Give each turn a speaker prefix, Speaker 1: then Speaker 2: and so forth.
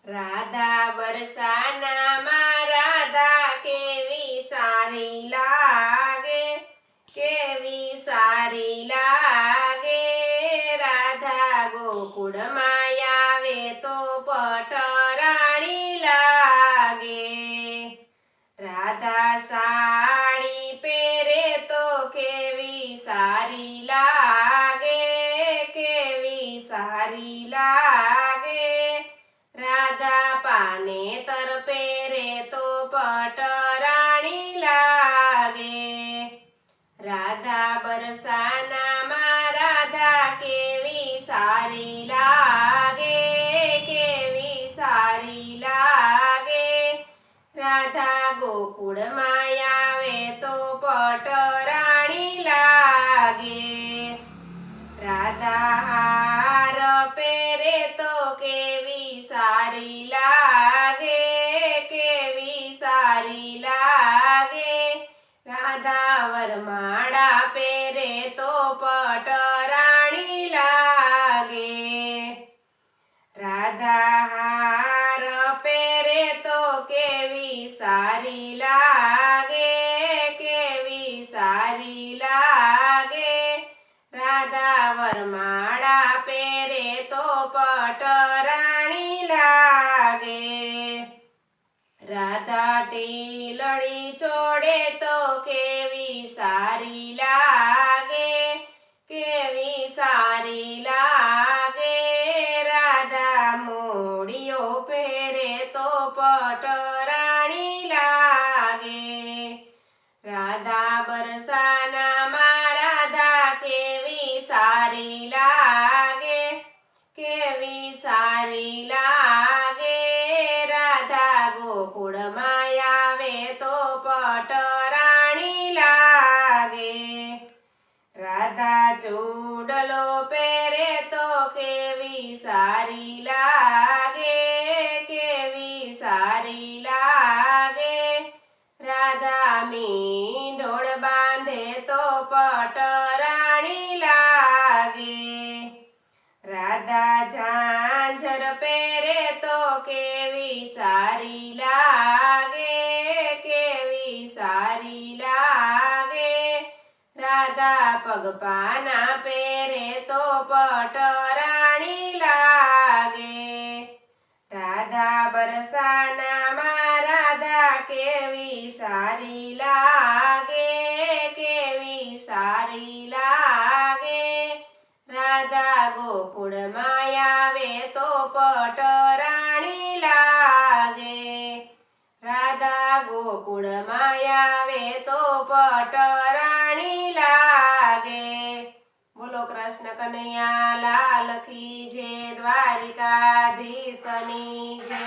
Speaker 1: રાધા બરસાનામાં રાધા કેવી સારી લાગે, કેવી સારી લાગે। રાધા ગોકુળમાં આવે તો પટરાણી લાગે। રાધા સાડી પહેરે તો કેવી સારી લાગે, કેવી સારી લાગે। રાધા પાનેતર પહેરે તો પટરાણી લાગે। રાધા બરસાનામાં રાધા કેવી સારી લાગે, કેવી સારી લાગે। રાધા ગોકુળમાં આવે તો પટરાણી લાગે। રાધા હાર પહેરે તો કેવી સારી લાગે, કેવી સારી લાગે। રાધા વરમાળા પહેરે તો પટરાણી લાગે। રાધા હાર પહેરે તો કેવી સારી લાગે, કેવી સારી લાગે। રાધા વરમાળા પહેરે તો પટરાણી લાગે। રાધા ટીલડી ચોડે તો કેવી સારી લાગે, કેવી સારી લાગે। રાધા મોડિયો પહેરે તો પટરાણી લાગે। રાધા બરસાનામાં રાધા કેવી સારી લાગે, કેવી સારી લાગે। રાધા ગોકુળમાં આવે તો પટરાણી લાગે। રાધા ચૂડલો પહેરે તો કેવી સારી લાગે, કેવી સારી લાગે। રાધા મીંઢોળ બાંધે તો પટરાણી લાગે। રાધા ઝાંઝર પહેરે તો કેવી સારી લાગે, કેવી સારી લાગે। રાધા પગપાના પહેરે તો પટરાણી લાગે। રાધા બરસાનામાં રાધા કેવી સારી લાગે, કેવી સારી લાગે। રાધા ગોકુળમાં આવે તો પટરાણી લાગે। રાધા ગોકુળમાં આવે તો પટરાણી લાગે। બોલો કૃષ્ણ કનૈયા લાલ કી જય, દ્વારિકાધીશની જય।